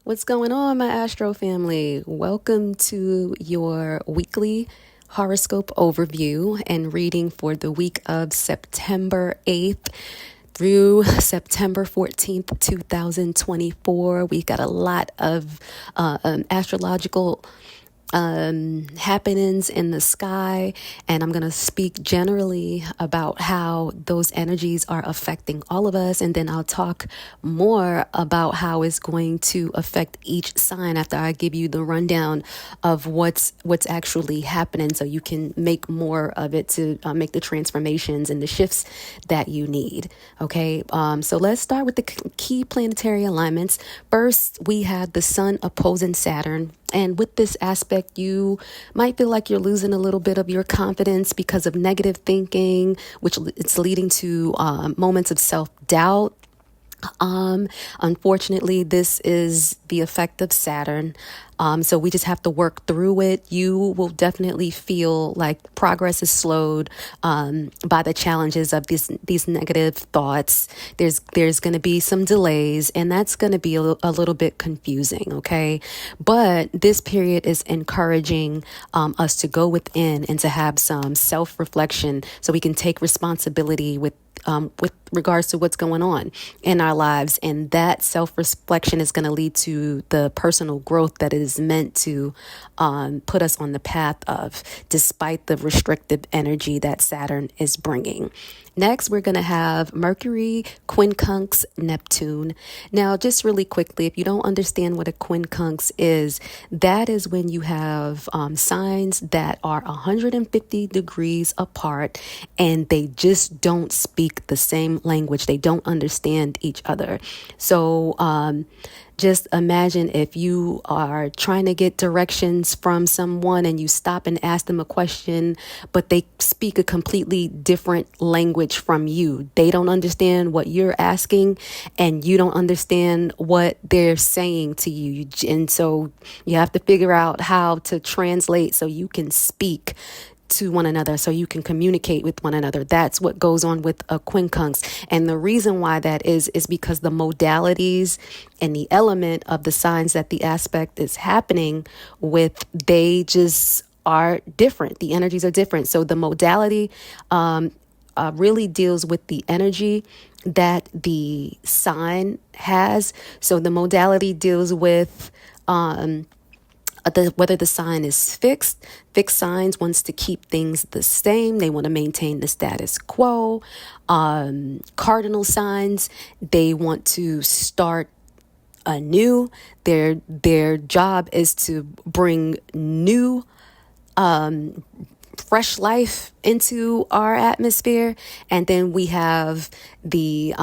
What's going on, my Astro family? Welcome to your weekly horoscope overview and reading for the week of September 8th through September 14th, 2024. We got a lot of astrological happenings in the sky, and I'm going to speak generally about how those energies are affecting all of us, and then I'll talk more about how it's going to affect each sign after I give you the rundown of what's actually happening, so you can make more of it to make the transformations and the shifts that you need. Okay, so let's start with the key planetary alignments. First, we have the Sun opposing Saturn. And with this aspect, you might feel like you're losing a little bit of your confidence because of negative thinking, which it's leading to moments of self-doubt. Unfortunately, this is the effect of Saturn. So we just have to work through it. You will definitely feel like progress is slowed by the challenges of these negative thoughts. There's going to be some delays, and that's going to be a little bit confusing. Okay, but this period is encouraging us to go within and to have some self-reflection, so we can take responsibility with regards to what's going on in our lives. And that self-reflection is going to lead to the personal growth that is meant to put us on the path of, despite the restrictive energy that Saturn is bringing. Next, we're going to have Mercury quincunx Neptune. Now, just really quickly, if you don't understand what a quincunx is, that is when you have signs that are 150 degrees apart and they just don't speak the same language. They don't understand each other. So, just imagine if you are trying to get directions from someone and you stop and ask them a question, but they speak a completely different language from you. They don't understand what you're asking, and you don't understand what they're saying to you. And so you have to figure out how to translate so you can speak to one another, so you can communicate with one another. That's what goes on with a quincunx. And the reason why that is because the modalities and the element of the signs that the aspect is happening with, they just are different. The energies are different. So the modality really deals with the energy that the sign has. So the modality deals with whether the sign is fixed. Fixed signs wants to keep things the same. They want to maintain the status quo. Cardinal signs, they want to start anew. Their job is to bring new fresh life into our atmosphere. And then we have the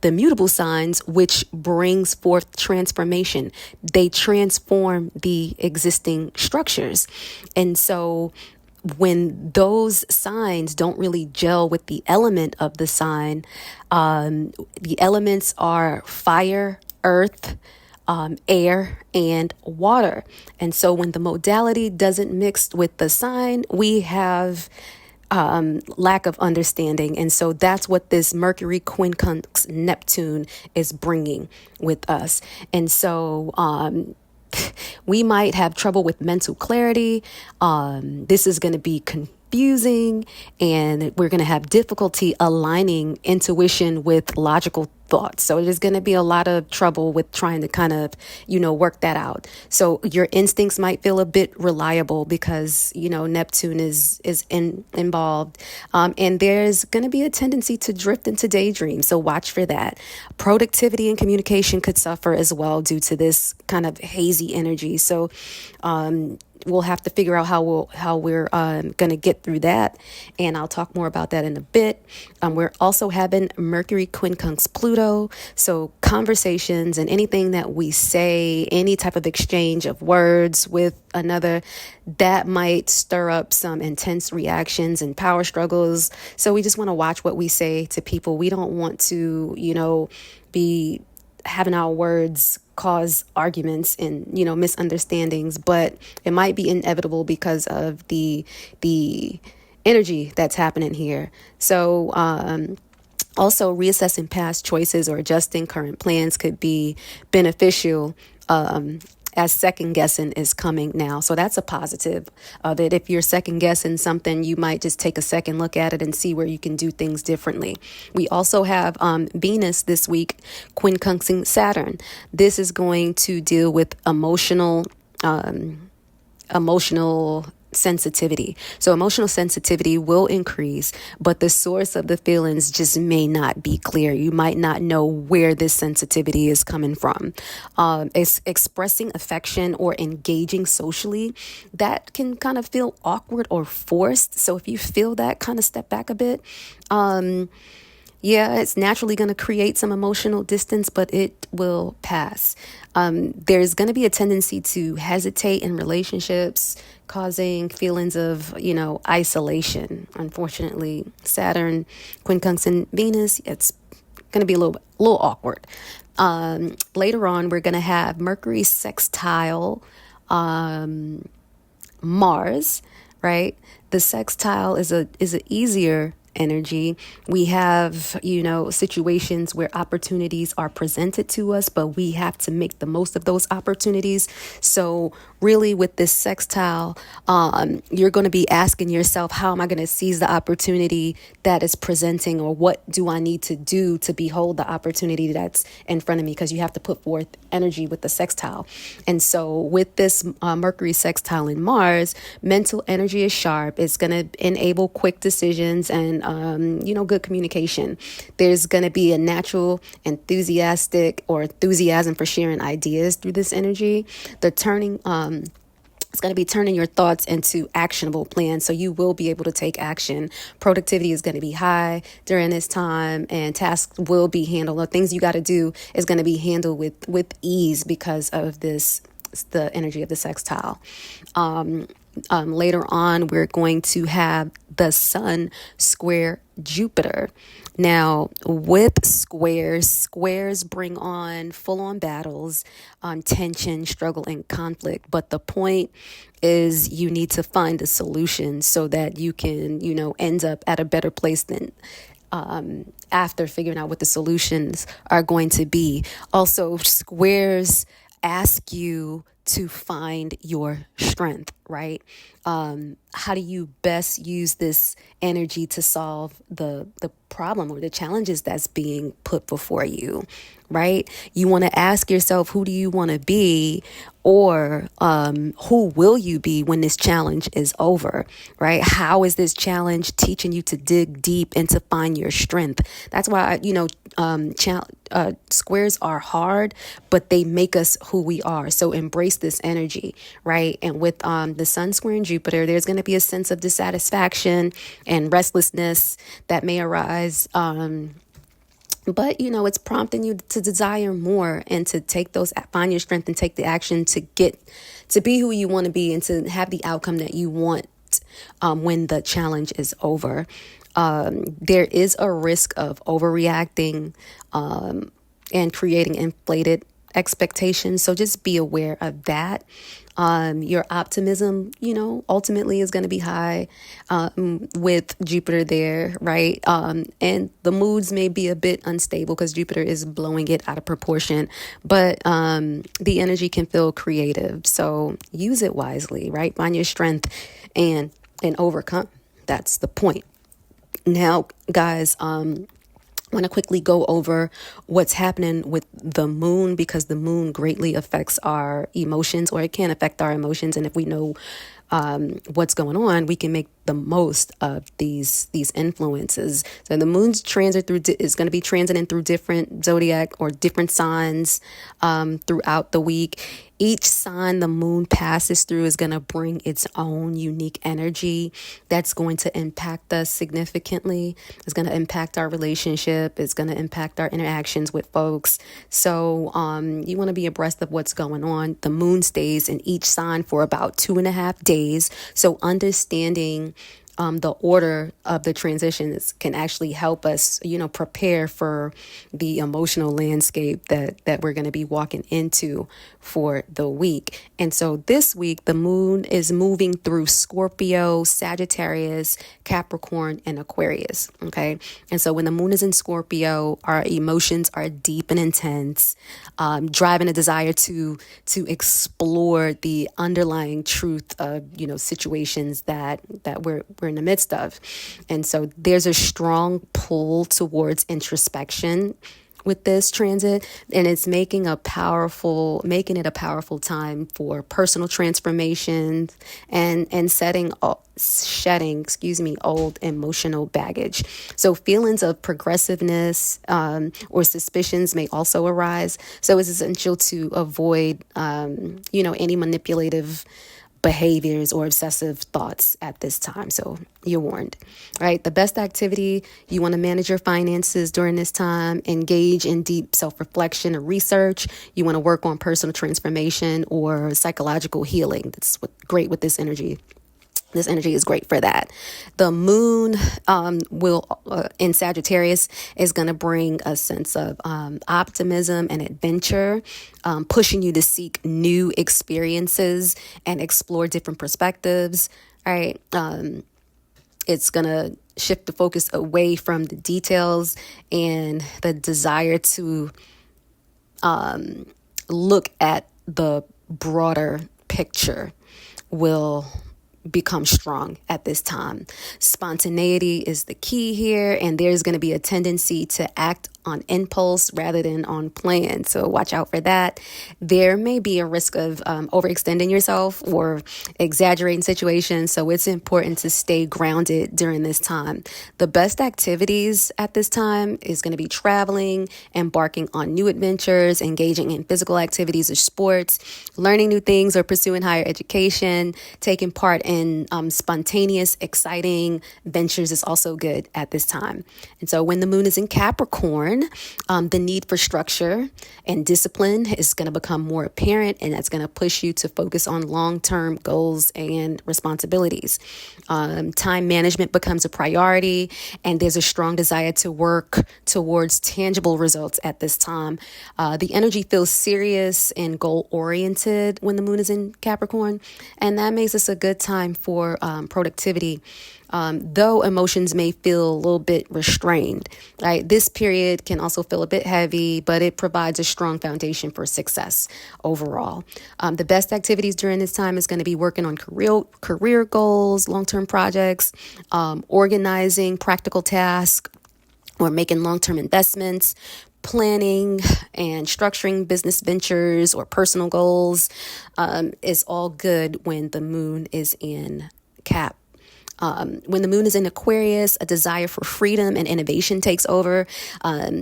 mutable signs, which brings forth transformation. They transform the existing structures. And so when those signs don't really gel with the element of the sign, the elements are fire, earth, air, and water. And so when the modality doesn't mix with the sign, we have lack of understanding. And so that's what this Mercury quincunx Neptune is bringing with us. And so we might have trouble with mental clarity. This is going to be confusing, and we're going to have difficulty aligning intuition with logical thoughts. So there's going to be a lot of trouble with trying to kind of, work that out. So your instincts might feel a bit reliable because, Neptune is involved. And there's going to be a tendency to drift into daydreams. So watch for that. Productivity and communication could suffer as well due to this kind of hazy energy. So, we'll have to figure out how we're going to get through that, and I'll talk more about that in a bit. We're also having Mercury quincunx Pluto, so conversations and anything that we say, any type of exchange of words with another, that might stir up some intense reactions and power struggles. So we just want to watch what we say to people. We don't want to, be having our words cause arguments and misunderstandings, but it might be inevitable because of the energy that's happening here. So also reassessing past choices or adjusting current plans could be beneficial as second guessing is coming now. So that's a positive of it. If you're second guessing something, you might just take a second look at it and see where you can do things differently. We also have Venus this week quincunxing Saturn. This is going to deal with emotional sensitivity. So emotional sensitivity will increase, but the source of the feelings just may not be clear. You might not know where this sensitivity is coming from. It's expressing affection or engaging socially, that can kind of feel awkward or forced. So if you feel that, kind of step back a bit. Yeah, it's naturally going to create some emotional distance, but it will pass. There's going to be a tendency to hesitate in relationships, causing feelings of, isolation. Unfortunately, Saturn, quincunxing Venus, it's going to be a little awkward. Later on, we're going to have Mercury sextile Mars, right? The sextile is a easier energy. We have, situations where opportunities are presented to us, but we have to make the most of those opportunities. So really with this sextile, you're going to be asking yourself, how am I going to seize the opportunity that is presenting, or what do I need to do to behold the opportunity that's in front of me? Because you have to put forth energy with the sextile. And so with this Mercury sextile in Mars, mental energy is sharp. It's going to enable quick decisions and good communication. There's going to be a natural enthusiasm for sharing ideas through this energy. It's going to be turning your thoughts into actionable plans. So you will be able to take action. Productivity is going to be high during this time, and tasks will be handled. The things you got to do is going to be handled with ease because of the energy of the sextile. Later on, we're going to have the Sun square Jupiter. Now, with squares bring on full-on battles, tension, struggle, and conflict. But the point is you need to find a solution so that you can, end up at a better place than after figuring out what the solutions are going to be. Also, squares ask you to find your strength, right? How do you best use this energy to solve the problem or the challenges that's being put before you, right? You want to ask yourself, who do you want to be, or who will you be when this challenge is over, right? How is this challenge teaching you to dig deep and to find your strength? That's why, squares are hard, but they make us who we are. So embrace this energy, right? And with the Sun squaring Jupiter, there's going to be a sense of dissatisfaction and restlessness that may arise. But, it's prompting you to desire more and to find your strength and take the action to be who you want to be and to have the outcome that you want when the challenge is over. There is a risk of overreacting and creating inflated expectations. So just be aware of that. Your optimism, ultimately is going to be high with Jupiter there, right? And the moods may be a bit unstable because Jupiter is blowing it out of proportion, but the energy can feel creative. So use it wisely, right? Find your strength and overcome. That's the point. Now, guys, I want to quickly go over what's happening with the moon, because the moon greatly affects our emotions, or it can affect our emotions. And if we know what's going on, we can make the most of these influences. So the moon's transit is going to be transiting through different zodiac or different signs throughout the week. Each sign the moon passes through is going to bring its own unique energy that's going to impact us significantly. It's going to impact our relationship. It's going to impact our interactions with folks. So you want to be abreast of what's going on. The moon stays in each sign for about 2.5 days. So understanding the order of the transitions can actually help us, prepare for the emotional landscape that we're going to be walking into for the week. And so this week, the moon is moving through Scorpio, Sagittarius, Capricorn, and Aquarius. Okay. And so when the moon is in Scorpio, our emotions are deep and intense, driving a desire to explore the underlying truth of, situations that we're in the midst of. And so there's a strong pull towards introspection with this transit, and it's making it a powerful time for personal transformations and shedding old emotional baggage. So feelings of progressiveness or suspicions may also arise. So it's essential to avoid any manipulative behaviors or obsessive thoughts at this time. So you're warned, right? The best activity, you want to manage your finances during this time, engage in deep self-reflection or research. You want to work on personal transformation or psychological healing. That's great with this energy. This energy is great for that. The moon in Sagittarius is going to bring a sense of optimism and adventure, pushing you to seek new experiences and explore different perspectives. All right. It's going to shift the focus away from the details and the desire to look at the broader picture will become strong at this time. Spontaneity is the key here, and there's going to be a tendency to act on impulse rather than on plan. So watch out for that. There may be a risk of overextending yourself or exaggerating situations. So it's important to stay grounded during this time. The best activities at this time is going to be traveling, embarking on new adventures, engaging in physical activities or sports, learning new things or pursuing higher education. Taking part in spontaneous, exciting ventures is also good at this time. And so when the moon is in Capricorn, the need for structure and discipline is going to become more apparent, and that's going to push you to focus on long-term goals and responsibilities. Time management becomes a priority, and there's a strong desire to work towards tangible results at this time. The energy feels serious and goal-oriented when the moon is in Capricorn, and that makes this a good time for productivity. Though emotions may feel a little bit restrained, right? This period can also feel a bit heavy, but it provides a strong foundation for success overall. The best activities during this time is going to be working on career goals, long-term projects, organizing practical tasks, or making long-term investments, planning and structuring business ventures or personal goals is all good when the moon is in Cap. When the moon is in Aquarius, a desire for freedom and innovation takes over.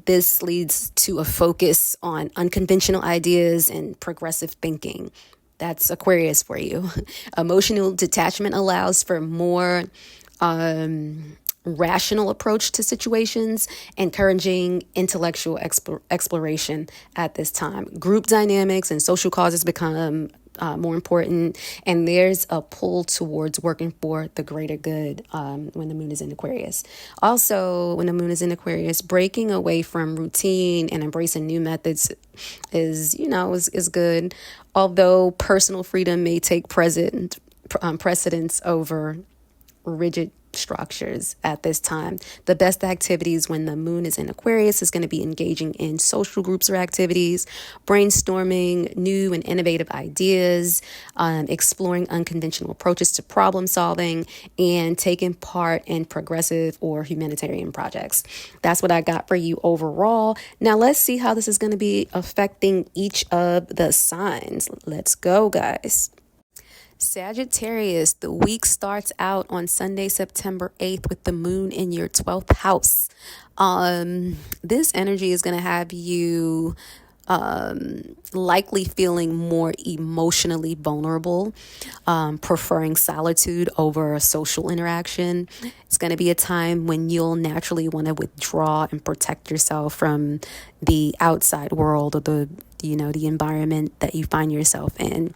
This leads to a focus on unconventional ideas and progressive thinking. That's Aquarius for you. Emotional detachment allows for more rational approach to situations, encouraging intellectual exploration at this time. Group dynamics and social causes become more important, and there's a pull towards working for the greater good when the moon is in Aquarius. Also, when the moon is in Aquarius, breaking away from routine and embracing new methods is good, although personal freedom may take precedence over rigid structures at this time. The best activities when the moon is in Aquarius is going to be engaging in social groups or activities, brainstorming new and innovative ideas, exploring unconventional approaches to problem solving, and taking part in progressive or humanitarian projects. That's what I got for you overall. Now let's see how this is going to be affecting each of the signs. Let's go, guys. Sagittarius, the week starts out on Sunday, September 8th with the moon in your 12th house. This energy is going to have you likely feeling more emotionally vulnerable, preferring solitude over social interaction. It's going to be a time when you'll naturally want to withdraw and protect yourself from the outside world or the environment that you find yourself in.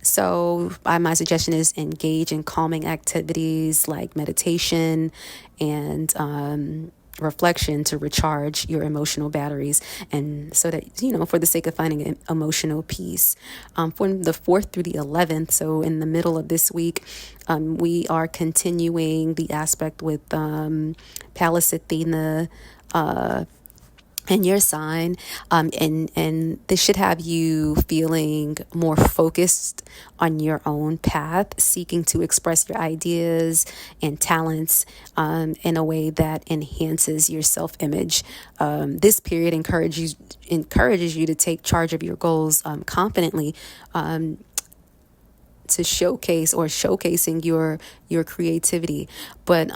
So my suggestion is engage in calming activities like meditation and reflection to recharge your emotional batteries, and so that for the sake of finding emotional peace. From the 4th through the 11th, so in the middle of this week, we are continuing the aspect with Pallas Athena and your sign, and this should have you feeling more focused on your own path, seeking to express your ideas and talents in a way that enhances your self-image. This period encourages you to take charge of your goals confidently, to showcasing your creativity, but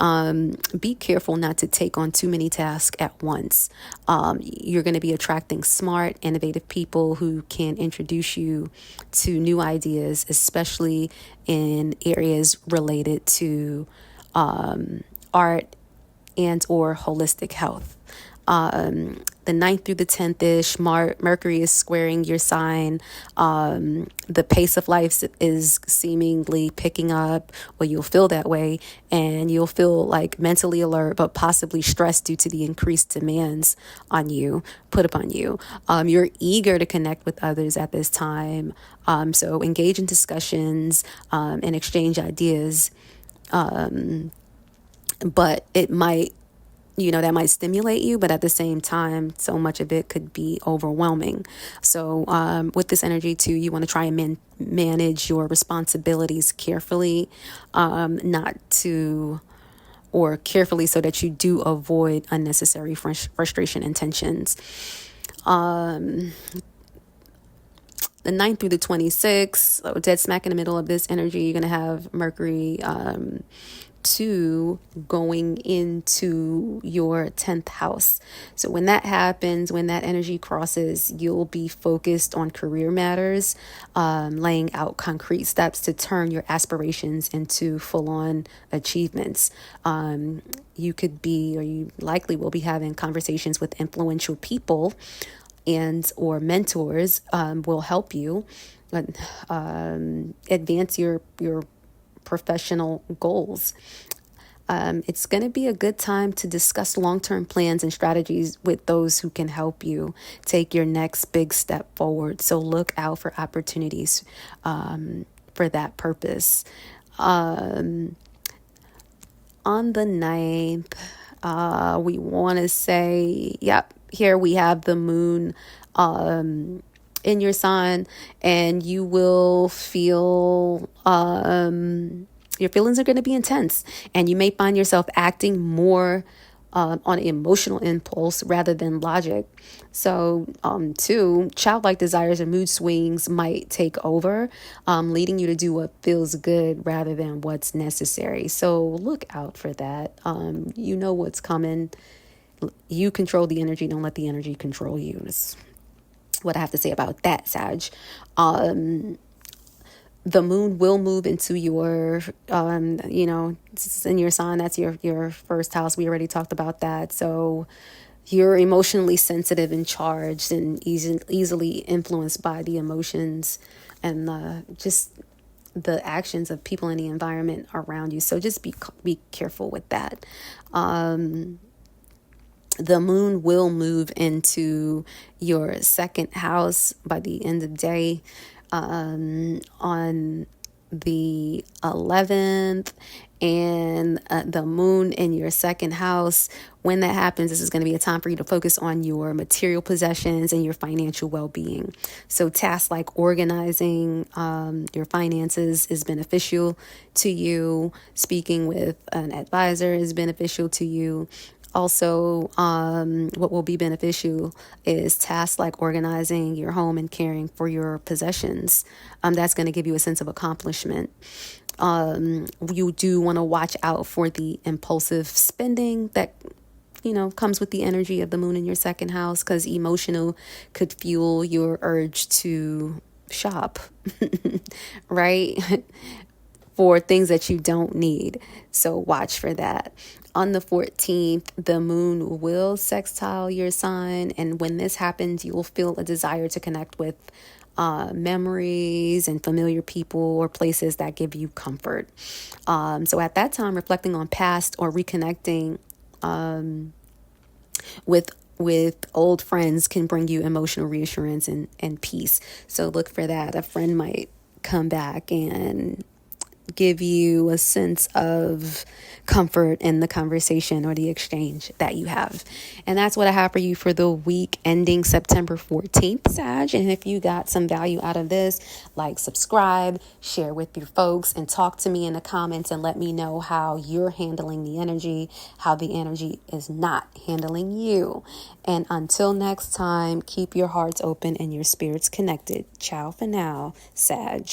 be careful not to take on too many tasks at once. You're going to be attracting smart, innovative people who can introduce you to new ideas, especially in areas related to art and or holistic health. The 9th through the 10th-ish, Mercury is squaring your sign. The pace of life is seemingly picking up, or you'll feel that way, and you'll feel like mentally alert, but possibly stressed due to the increased demands put upon you. You're eager to connect with others at this time. So engage in discussions and exchange ideas. But it might that might stimulate you, but at the same time, so much of it could be overwhelming. So with this energy too, you want to try and manage your responsibilities carefully, carefully so that you do avoid unnecessary frustration and tensions. The 9th through the 26th, so dead smack in the middle of this energy, you're going to have Mercury going into your 10th house. So when that happens, when that energy crosses, you'll be focused on career matters, laying out concrete steps to turn your aspirations into full-on achievements. You could be, or you likely will be, having conversations with influential people and or mentors will help you advance your professional goals. It's going to be a good time to discuss long-term plans and strategies with those who can help you take your next big step forward. So look out for opportunities for that purpose. On the 9th, we want to say, here we have the moon in your sign, and you will feel your feelings are going to be intense, and you may find yourself acting more on emotional impulse rather than logic. So two, childlike desires and mood swings might take over, leading you to do what feels good rather than what's necessary. So look out for that. You know what's coming. You control the energy. Don't let the energy control you. That's what I have to say about that, Sag. The moon will move into your, it's in your sign. That's your first house. We already talked about that. So you're emotionally sensitive and charged and easily influenced by the emotions and just the actions of people in the environment around you. So just be careful with that. The moon will move into your second house by the end of the day on the 11th, and the moon in your second house. When that happens, this is going to be a time for you to focus on your material possessions and your financial well-being. So tasks like organizing your finances is beneficial to you. Speaking with an advisor is beneficial to you. Also, what will be beneficial is tasks like organizing your home and caring for your possessions. That's going to give you a sense of accomplishment. You do want to watch out for the impulsive spending that comes with the energy of the moon in your second house, because emotional could fuel your urge to shop, right? For things that you don't need. So watch for that. On the 14th, the moon will sextile your sign. And when this happens, you will feel a desire to connect with memories and familiar people or places that give you comfort. So at that time, reflecting on past or reconnecting with old friends can bring you emotional reassurance and peace. So look for that. A friend might come back and give you a sense of comfort in the conversation or the exchange that you have. And that's what I have for you for the week ending September 14th, Sag. And if you got some value out of this, like, subscribe, share with your folks, and talk to me in the comments and let me know how you're handling the energy, how the energy is not handling you. And until next time, keep your hearts open and your spirits connected. Ciao for now, Sag.